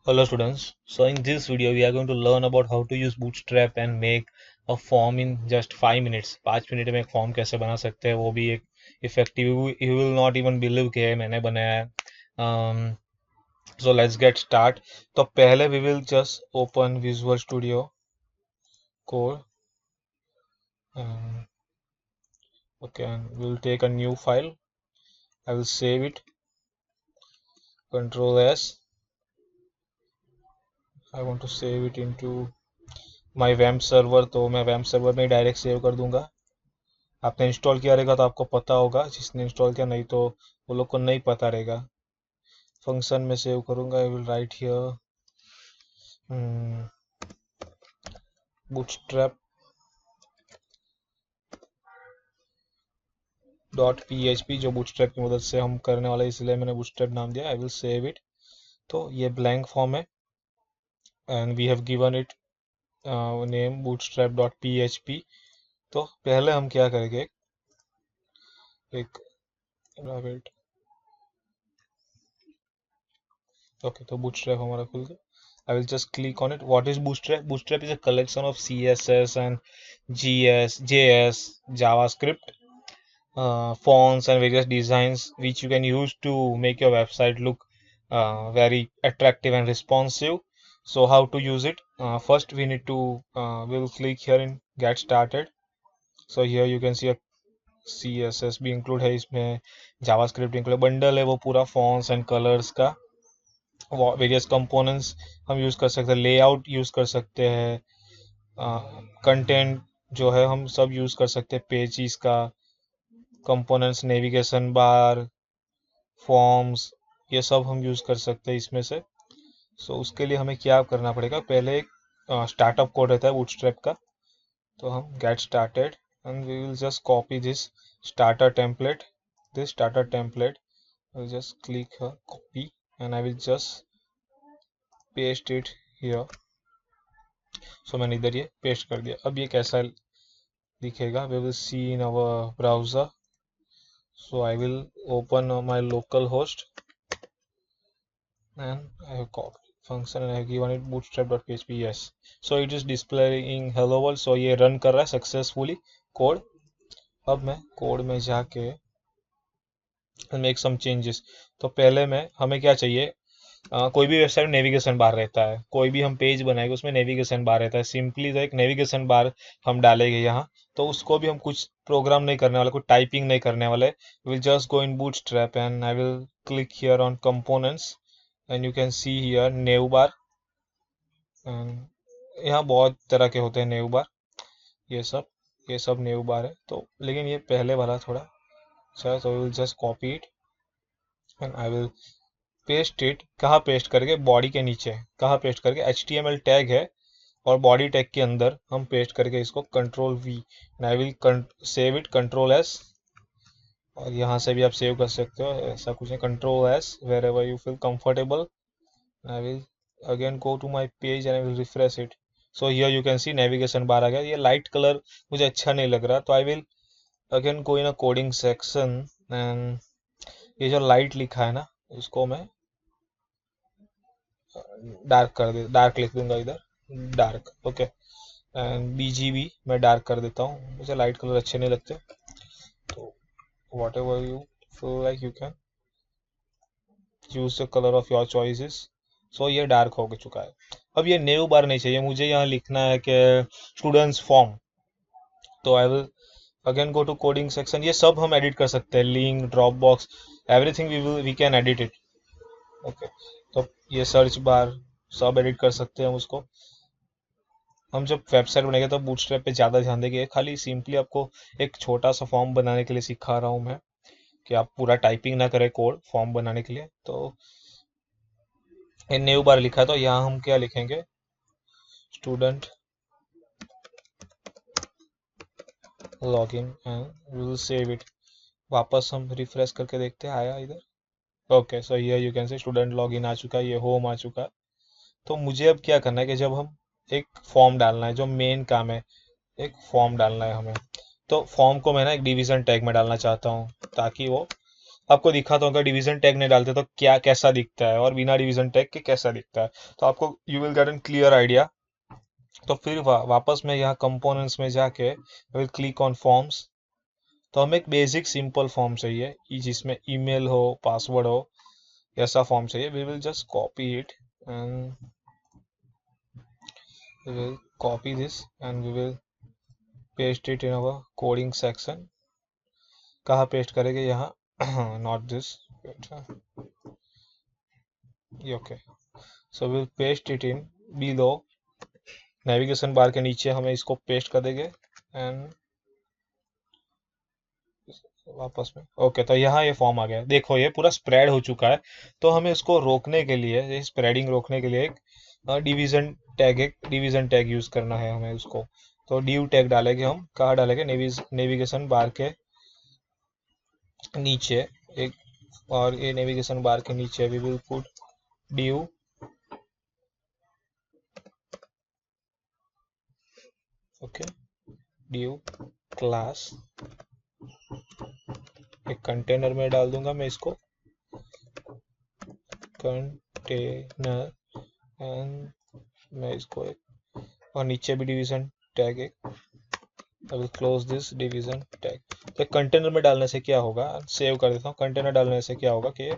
Hello students, so in this video we are going to learn about how to use Bootstrap and make a form in just 5 minutes. 5 minute में एक form कैसे बना सकते हैं वो भी एक effective. You will not even believe कि मैंने बनाया है. So let's get start. तो पहले we will just open Visual Studio Code. Okay, and we'll take a new file. I will save it. Control S. I want to save it into my WAMP server, तो मैं WAMP server में direct save कर दूंगा. आपने install किया रहेगा तो आपको पता होगा, जिसने इंस्टॉल किया नहीं तो वो लोग को नहीं पता रहेगा. फंक्शन में सेव करूंगा. I will write here bootstrap .php, जो bootstrap की मदद से हम करने वाले, इसलिए मैंने bootstrap नाम दिया. I will save it. तो ये ब्लैंक फॉर्म है and we have given it name bootstrap.php. तो पहले हम क्या करेंगे, एक प्राइवेट. ओके, तो bootstrap हमारा खुल गया. I will just click on it. What is Bootstrap? Bootstrap is a collection of CSS and GS, JS, JavaScript, fonts and various designs which you can use to make your website look very attractive and responsive. So how to use it? First we need to we'll click here in Get Started. So here you can see a CSS भी include है इसमें, JavaScript include, bundle है वो पूरा fonts and colors का. Various components हम use कर सकते हैं, लेआउट यूज़ कर सकते हैं, कंटेंट जो है हम सब यूज़ कर सकते हैं, पेजेस का, कंपोनेंट्स, नेविगेशन बार, फॉर्म्स, ये सब हम यूज़ कर सकते हैं इसमें से. सो उसके लिए हमें क्या करना पड़ेगा, पहले एक स्टार्टअप कोड रहता है बूटस्ट्रैप का. तो हम get started and we will just copy this starter template. I will just click here, copy, and I will just paste it here. So मैंने इधर ये पेस्ट कर दिया. अब ये कैसा दिखेगा, we will see in our browser. So I will open my local host and I have copied function and I have given it bootstrap.php. Yes, so it is displaying hello world. So ये run कर रहा है successfully code. अब मैं code में जाके make some changes. तो पहले में हमें क्या चाहिए, कोई भी वेबसाइट में नेविगेशन बार रहता है, कोई भी हम पेज बनाएंगे उसमें नेविगेशन बार रहता है. सिंपली तो एक नेविगेशन बार हम डालेंगे यहाँ. तो उसको भी हम कुछ प्रोग्राम नहीं करने वाले, कुछ टाइपिंग नहीं करने वाले. Will just go in Bootstrap and I will click here on components and you can see here nav bar. यहाँ बहुत तरह के होते हैं नेव बार, ये सब नेव बार है. तो लेकिन ये पहले वाला थोड़ा अच्छा, तो will just copy it and I will paste it. कहाँ पेस्ट करके, बॉडी के नीचे. कहाँ पेस्ट करके, HTML टैग है और बॉडी टैग के अंदर हम पेस्ट करके इसको control V and I will save it control S. और यहाँ से भी आप सेव कर सकते हो, ऐसा कुछ नहीं, control S wherever you feel comfortable. I will again go to my page and I will refresh it. So here you can see navigation bar आ गया. ये लाइट कलर मुझे अच्छा नहीं लग रहा, तो I will again go in a coding section and ये जो लाइट लिखा है ना, उसको मैं डार्क लिख दूंगा इधर, डार्क. ओके, एंड BGB मैं डार्क कर देता हूँ, मुझे लाइट कलर अच्छे नहीं लगते. तो whatever you feel like you can use the colour of your choices. So ये डार्क हो चुका है. अब ये न्यू बार नहीं चाहिए मुझे, यहाँ लिखना है कि स्टूडेंट्स फॉर्म. तो I will again go to coding section. ये सब हम एडिट कर सकते हैं, link, drop box, everything we can edit it. Okay, तो ये सर्च बार सब एडिट कर सकते हैं हम उसको. हम जब वेबसाइट बनाएंगे तो बूटस्ट्रैप पे ज़्यादा ध्यान देंगे. खाली सिंपली आपको एक छोटा सा फॉर्म बनाने के लिए सिखा रहा हूँ मैं, कि आप पूरा टाइपिंग ना करें कोड फॉर्म बनाने के लिए. तो ये न्यू बार लिखा है, तो यहाँ हम क्या लिखेंगे, student login and we will save it. वापस हम रिफ्रेश करके देखते हैं आया इधर. Okay, so here you can say student login आ चुका है, ये होम आ चुका है. तो मुझे अब क्या करना है कि जब हम एक फॉर्म डालना है, जो मेन काम है, एक फॉर्म डालना है हमें. तो फॉर्म को मैं ना एक डिवीजन टैग में डालना चाहता हूँ, ताकि वो आपको दिखाता हूँ अगर डिवीजन टैग नहीं डालते तो क्या कैसा दिखता है और बिना डिवीजन टैग के कैसा दिखता है, तो आपको you will get an clear idea. तो फिर वापस में यहाँ कंपोनेंट्स में जाके विल क्लिक ऑन फॉर्म्स। तो हमें एक बेसिक सिंपल फॉर्म चाहिए जिसमें ईमेल हो, पासवर्ड हो, ऐसा फॉर्म चाहिए। We will just copy it and we will copy this and we will paste it in our coding section। कहाँ पेस्ट करेंगे, यहाँ not this, okay. So will paste it in below, navigation bar के नीचे हमें इसको paste कर देंगे and वापस में ओके। तो यहाँ ये फॉर्म आ गया, देखो ये पूरा स्प्रेड हो चुका है। तो हमें इसको रोकने के लिए, ये स्प्रेडिंग रोकने के लिए एक डिवीजन टैग यूज करना है हमें उसको। तो डिव टैग डालेंगे हम, कहाँ डालेंगे, नेविगेशन बार के नीचे एक, और ये नेविगेशन बार के नीचे we will put div, okay, div class. एक कंटेनर में डाल दूंगा मैं इसको, कंटेनर, एंड मैं इसको एक, और नीचे भी डिवीजन टैग एक, I will close this division tag. तो कंटेनर में डालने से क्या होगा, सेव कर देता हूँ। कंटेनर डालने से क्या होगा कि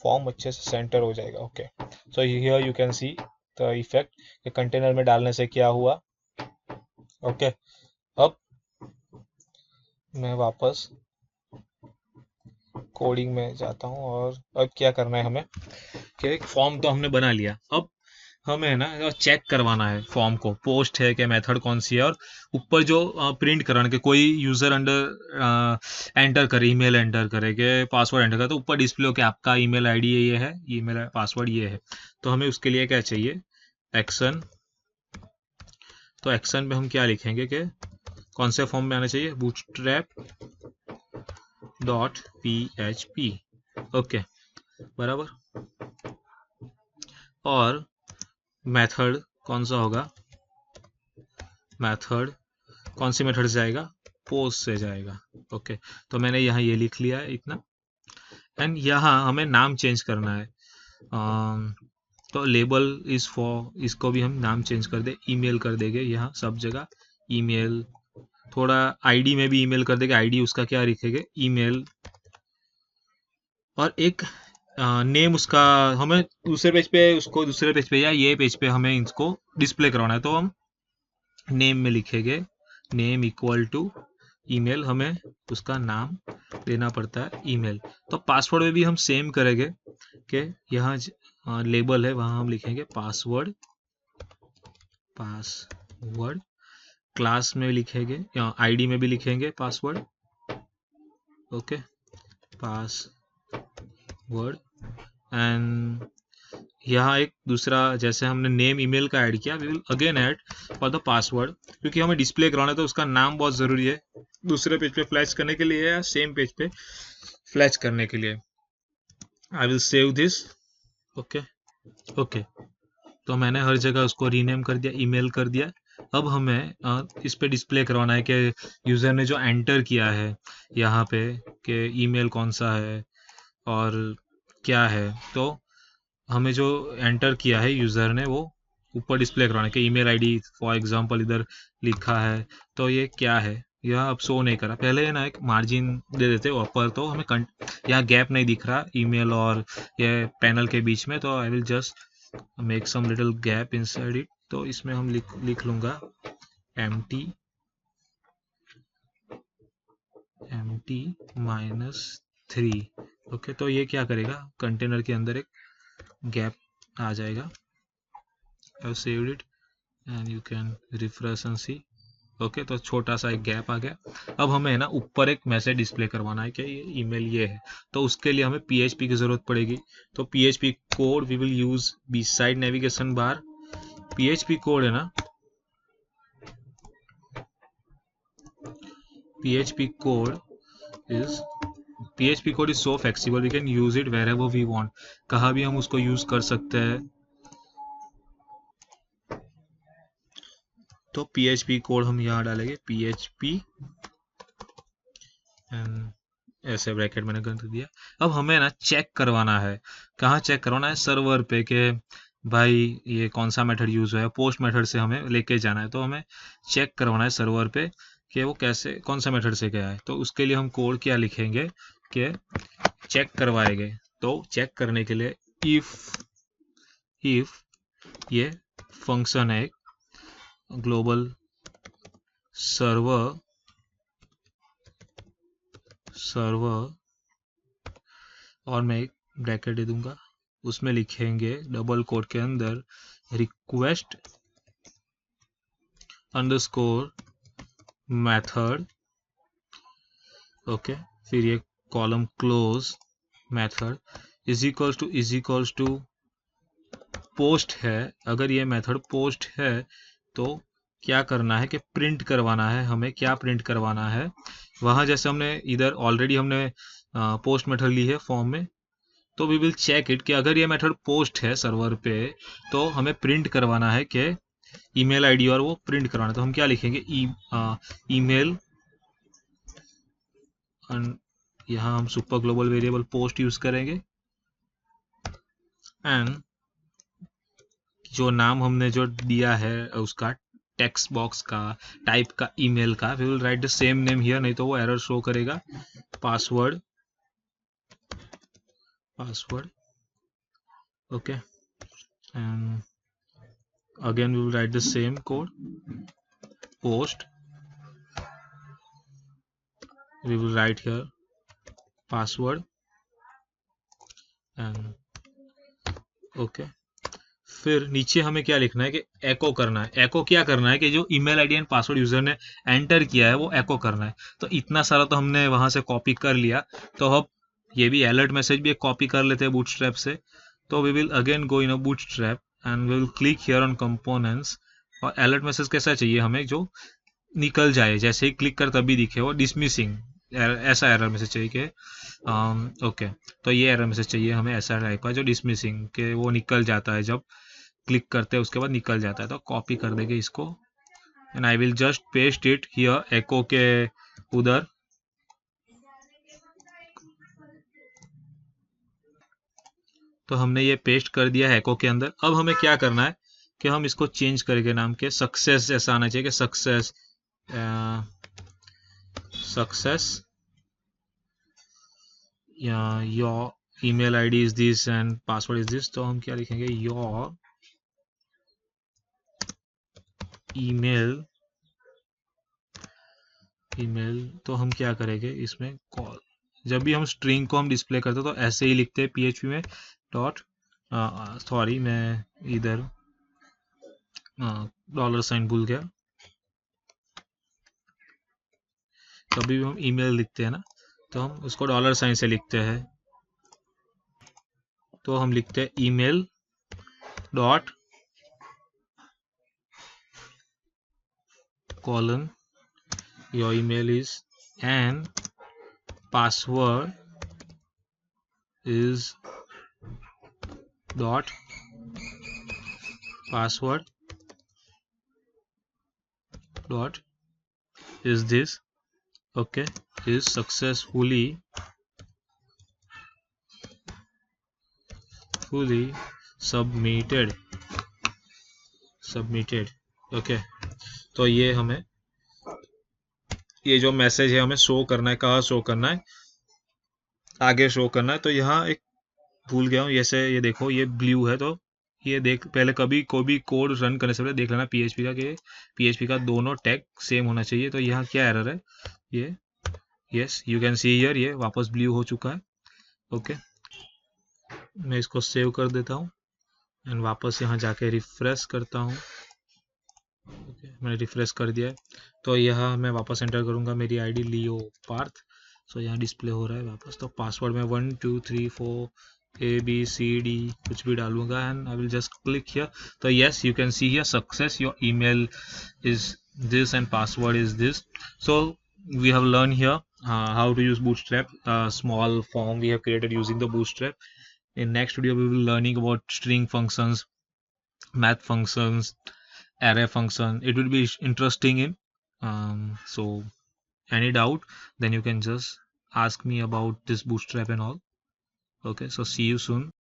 फॉर्म अच्छे से सेंटर हो जाएगा। Okay, so here you can see the effect कि कंटेनर में डालने से क्या हुआ। ओके, अब मैं वापस कोडिंग में जाता हूँ और अब क्या करना है हमें कि एक फॉर्म तो हमने बना लिया, अब हमें ना चेक करवाना है फॉर्म को, पोस्ट है कि मेथड कौन सी है, और ऊपर जो प्रिंट कराना कि कोई यूजर अंडर एंटर करे, ईमेल एंटर करे कि पासवर्ड एंटर करे, तो ऊपर डिस्प्ले हो कि आपका ईमेल आईडी ये है, ईमेल पासवर्ड ये है। तो हमें उसके लिए क्या चाहिए, एक्शन। तो एक्शन में हम क्या लिखेंगे कि कौन से फॉर्म में आना चाहिए, बूटस्ट्रैप डॉट PHP, ओके बराबर। और मेथड कौन सा होगा, मेथड कौन सी मेथड से जाएगा, पोस्ट से जाएगा। ओके, तो मैंने यहाँ ये लिख लिया है इतना, एंड यहाँ हमें नाम चेंज करना है। तो लेबल इज फॉर, इसको भी हम नाम चेंज कर दे, ईमेल कर देंगे यहाँ सब जगह ईमेल। थोड़ा आईडी में भी ईमेल कर देंगे, आईडी उसका क्या लिखेंगे, ईमेल। और एक नेम उसका हमें दूसरे पेज पे, उसको दूसरे पेज पे या ये पेज पे हमें इसको डिस्प्ले करवाना है, तो हम नेम में लिखेंगे, नेम इक्वल टू ईमेल, हमें उसका नाम देना पड़ता है ईमेल। तो पासवर्ड में भी हम सेम करेंगे कि यहाँ लेबल है वहाँ हम लिखेंगे पासवर्ड, पासवर्ड क्लास में लिखेंगे या आईडी में भी लिखेंगे पासवर्ड, ओके पासवर्ड। एंड यहाँ एक दूसरा, जैसे हमने नेम ईमेल का ऐड किया, we will again add for the password, क्योंकि हमें डिस्प्ले कराना है तो उसका नाम बहुत ज़रूरी है दूसरे पेज पे फ्लैश करने के लिए या सेम पेज पे फ्लैश करने के लिए। आई will save this, okay okay. तो मैंने हर जगह उसको रीनेम कर दिया, ईमेल कर दिया। अब हमें इस पे डिस्प्ले करवाना है कि यूज़र ने जो एंटर किया है यहाँ पे कि ईमेल कौन सा है और क्या है। तो हमें जो एंटर किया है यूज़र ने वो ऊपर डिस्प्ले करवाना है कि ईमेल आईडी फॉर एग्जांपल इधर लिखा है, तो ये क्या है, यह अब शो नहीं करा। पहले ना एक मार्जिन दे देते ऊपर, तो हमें यहाँ गैप नहीं दिख रहा ईमेल और ये पैनल के बीच में, तो I will just make some little gap inside it. तो इसमें हम लिख लूँगा empty -3, ओके। तो ये क्या करेगा, कंटेनर के अंदर एक गैप आ जाएगा। I've saved it and you can refresh and see, okay. तो छोटा सा एक गैप आ गया। अब हमें ना ऊपर एक मैसेज डिस्प्ले करवाना है कि ये ईमेल ये है, तो उसके लिए हमें PHP की ज़रूरत पड़ेगी। तो PHP code we will use beside navigation bar. PHP code है ना, PHP code is so flexible, we can use it wherever we want, कहाँ भी हम उसको यूज कर सकते हैं। तो PHP कोड हम यहाँ डालेंगे, PHP एंड ऐसे ब्रैकेट मैंने कर दिया। अब हमें ना चेक करवाना है, कहाँ चेक करवाना है, सर्वर पे, के भाई ये कौन सा मेथड यूज हुआ है, पोस्ट मेथड से हमें लेके जाना है, तो हमें चेक करवाना है सर्वर पे कि वो कैसे कौन सा मेथड से गया है। तो उसके लिए हम कोड क्या लिखेंगे कि चेक करवाएंगे। तो चेक करने के लिए इफ ये फंक्शन है ग्लोबल सर्वर और मैं एक ब्रैकेट दे दूंगा, उसमें लिखेंगे डबल कोट के अंदर रिक्वेस्ट अंडरस्कोर मेथड, ओके, फिर ये column close method is equals to post है। अगर ये मेथड पोस्ट है तो क्या करना है कि प्रिंट करवाना है, हमें क्या प्रिंट करवाना है, वहां जैसे हमने इधर ऑलरेडी हमने पोस्ट मेथड ली है फॉर्म में, तो वी विल चेक इट कि अगर ये मेथड पोस्ट है सर्वर पे तो हमें प्रिंट करवाना है कि ईमेल आईडी और वो प्रिंट करवाना है। तो हम क्या लिखेंगे, ईमेल, यहाँ हम super global variable post use करेंगे एंड जो नाम हमने जो दिया है उसका टेक्स्ट बॉक्स का टाइप का ईमेल का, we will write the same name here, नहीं तो वो एरर शो करेगा। Password okay, and again we will write the same code, post, we will write here password and okay। फिर नीचे हमें क्या लिखना है कि एको करना है। एको क्या करना है कि जो email ID and password user ने एंटर किया है वो एको करना है। तो इतना सारा तो हमने वहां से कॉपी कर लिया, तो अब ये भी अलर्ट मैसेज भी एक कॉपी कर लेते हैं बूटस्ट्रैप से। तो we will again go in a bootstrap and we will click here on components. और अलर्ट मैसेज कैसा चाहिए हमें, जो निकल जाए, जैसे ही क्लिक कर तभी दिखे, वो डिसमिसिंग ऐसा एरर मैसेज चाहिए कि ओके। तो ये एरर मैसेज चाहिए हमें ऐसा टाइप का जो डिसमिसिंग के वो निकल जाता है, जब क्लिक करते हैं उसके बाद निकल जाता है। तो कॉपी कर देंगे इसको and I will just paste it here एको के उधर। तो हमने ये पेस्ट कर दिया है एको के अंदर। अब हमें क्या करना है कि हम इसको चेंज करके नाम के सक्सेस ऐसा आना चाहिए कि success your email ID is this and password is this. तो हम क्या लिखेंगे, योर ईमेल तो हम क्या करेंगे इसमें, कॉल, जब भी हम स्ट्रिंग को हम डिस्प्ले करते हैं तो ऐसे ही लिखते हैं पीएचपी में डॉट, सॉरी मैं इधर डॉलर साइन भूल गया। कभी भी हम ईमेल लिखते हैं ना तो हम उसको डॉलर साइन से लिखते हैं। तो हम लिखते हैं email dot colon your email is and password is dot password dot is this, okay, is successfully submitted okay. तो ये हमें ये जो मैसेज है हमें शो करना है, कहाँ शो करना है, आगे शो करना है। तो यहाँ एक भूल गया हूँ, जैसे ये देखो ये ब्लू है, तो ये देख पहले कभी कोई भी कोड रन करने से पहले देख लेना पीएचपी का कि पीएचपी का दोनों टैग सेम होना चाहिए। तो यहाँ क्या एरर है, ये yes you can see here, ये वापस ब्लू हो चुका है। ओके, मैं इसको सेव कर देता हूँ एंड वापस यहाँ जाके रिफ्रेश करता हूँ। ओके, मैंने रिफ्रेश कर दिया है। तो यहाँ मैं वापस एंटर करूँगा मेरी आईडी लियो पार्थ। सो यहाँ डिस्प्ले हो रहा है वापस। तो पासवर्ड में 1 2 3 4 ABCD कुछ भी डालूंगा and I will just click here. तो yes you can see here success your email is this and password is this। So we have learned here how to use bootstrap, a small form we have created using the bootstrap. In next video we will learning about string functions, math functions, array function. It will be interesting in so any doubt then you can just ask me about this Bootstrap and all. Okay, so see you soon.